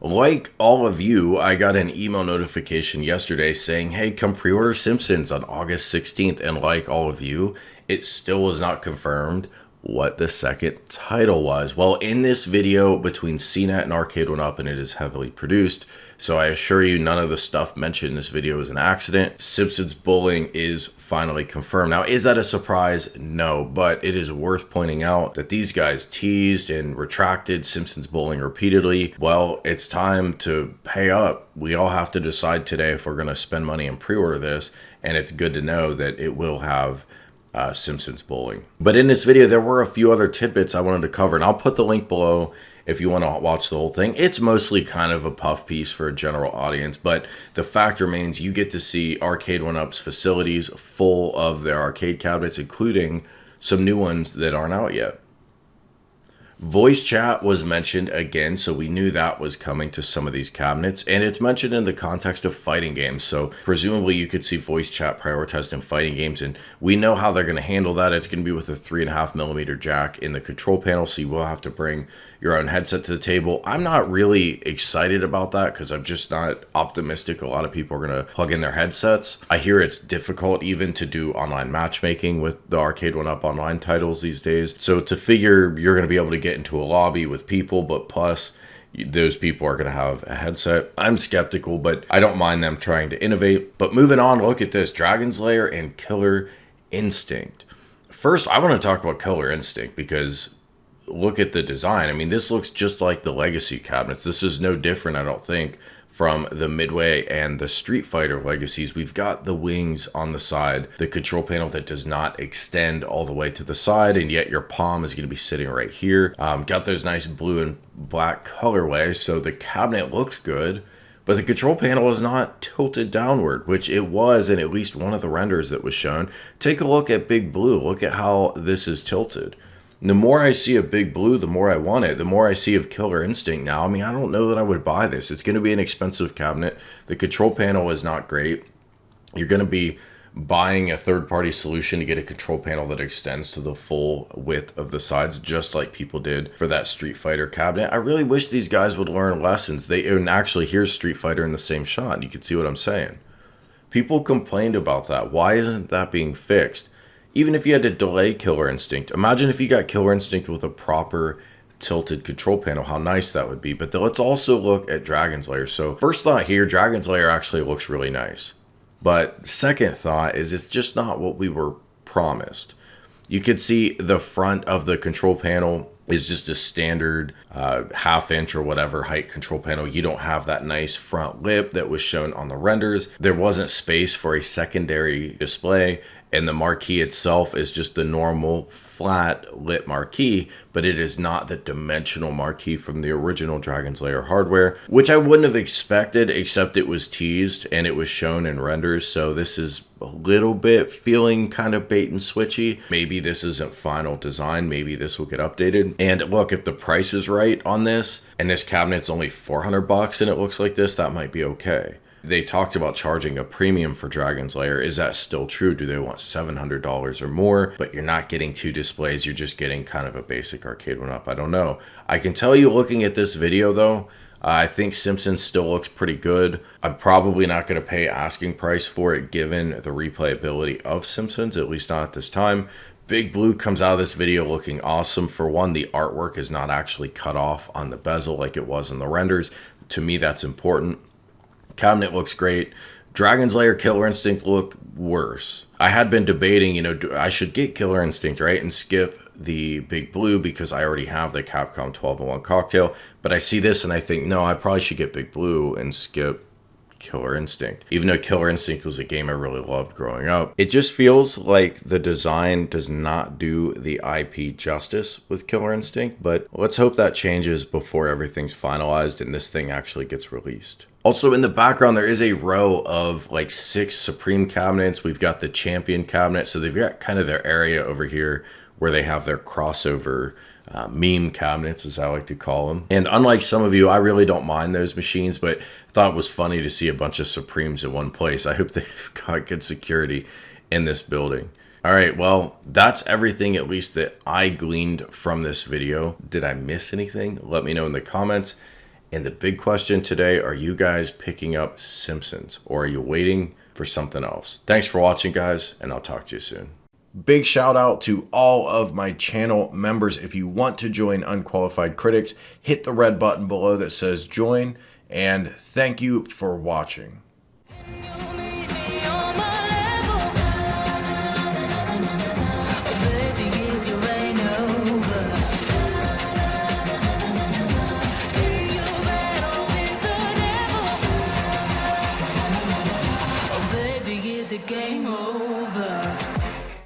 Like all of you, I got an email notification yesterday saying, hey, come pre-order Simpsons on August 16th. And like all of you, it still was not confirmed what the second title was. Well, in this video between CNET and Arcade One Up, and it is heavily produced, so I assure you none of the stuff mentioned in this video is an accident. Simpsons Bowling is finally confirmed. Now, is that a surprise? No, but it is worth pointing out that these guys teased and retracted Simpsons Bowling repeatedly. Well, it's time to pay up. We all have to decide today if we're going to spend money and pre-order this, and it's good to know that it will have Simpsons Bowling. But in this video, there were a few other tidbits I wanted to cover, and I'll put the link below if you want to watch the whole thing. It's mostly kind of a puff piece for a general audience, but the fact remains you get to see Arcade One Up's facilities full of their arcade cabinets, including some new ones that aren't out yet. Voice chat was mentioned again, so we knew that was coming to some of these cabinets, and it's mentioned in the context of fighting games, so presumably you could see voice chat prioritized in fighting games, and we know how they're going to handle that. It's going to be with a 3.5mm jack in the control panel, so you will have to bring your own headset to the table. I'm not really excited about that because I'm just not optimistic a lot of people are going to plug in their headsets. I hear it's difficult even to do online matchmaking with the Arcade One Up online titles these days, so to figure you're going to be able to get into a lobby with people, but plus those people are going to have a headset. I'm skeptical, but I don't mind them trying to innovate. But moving on, look at this, Dragon's Lair and Killer Instinct. First, I want to talk about Killer Instinct because look at the design. I mean, this looks just like the Legacy cabinets. This is no different, I don't think, from the Midway and the Street Fighter legacies. We've got the wings on the side, the control panel that does not extend all the way to the side, and yet your palm is going to be sitting right here. Got those nice blue and black colorways, so the cabinet looks good, but the control panel is not tilted downward, which it was in at least one of the renders that was shown. Take a look at Big Blue. Look at how this is tilted. The more I see of Big Blue, the more I want it. The more I see of Killer Instinct now, I mean, I don't know that I would buy this. It's going to be an expensive cabinet. The control panel is not great. You're going to be buying a third-party solution to get a control panel that extends to the full width of the sides, just like people did for that Street Fighter cabinet. I really wish these guys would learn lessons. And actually, here's Street Fighter in the same shot. You can see what I'm saying. People complained about that. Why isn't that being fixed? Even if you had to delay Killer Instinct, imagine if you got Killer Instinct with a proper tilted control panel, how nice that would be. But let's also look at Dragon's Lair. So first thought here, Dragon's Lair actually looks really nice. But second thought is it's just not what we were promised. You could see the front of the control panel is just a standard half-inch or whatever height control panel. You don't have that nice front lip that was shown on the renders. There wasn't space for a secondary display, and the marquee itself is just the normal flat lit marquee, but it is not the dimensional marquee from the original Dragon's Lair hardware, which I wouldn't have expected, except it was teased and it was shown in renders. So this is a little bit feeling kind of bait and switchy. Maybe this isn't final design. Maybe this will get updated. And look, if the price is right on this and this cabinet's only $400 and it looks like this, that might be okay. They talked about charging a premium for Dragon's Lair. Is that still true? Do they want $700 or more? But you're not getting two displays. You're just getting kind of a basic Arcade One Up. I don't know. I can tell you looking at this video though, I think Simpsons still looks pretty good. I'm probably not going to pay asking price for it given the replayability of Simpsons, at least not at this time. Big Blue comes out of this video looking awesome. For one, the artwork is not actually cut off on the bezel like it was in the renders. To me, that's important. Cabinet looks great. Dragon's Lair, Killer Instinct look worse. I had been debating, you know, I should get Killer Instinct, right, and skip the Big Blue because I already have the Capcom 12-in-1 cocktail. But I see this and I think, no, I probably should get Big Blue and skip Killer Instinct. Even though Killer Instinct was a game I really loved growing up. It just feels like the design does not do the IP justice with Killer Instinct, but let's hope that changes before everything's finalized and this thing actually gets released. Also in the background, there is a row of like 6 Supreme cabinets. We've got the Champion cabinet. So they've got kind of their area over here where they have their crossover meme cabinets, as I like to call them. And unlike some of you, I really don't mind those machines, but I thought it was funny to see a bunch of Supremes in one place. I hope they've got good security in this building. All right, well, that's everything at least that I gleaned from this video. Did I miss anything? Let me know in the comments. And the big question today, are you guys picking up Simpsons or are you waiting for something else? Thanks for watching, guys, and I'll talk to you soon. Big shout out to all of my channel members. If you want to join Unqualified Critics, hit the red button below that says join, and thank you for watching.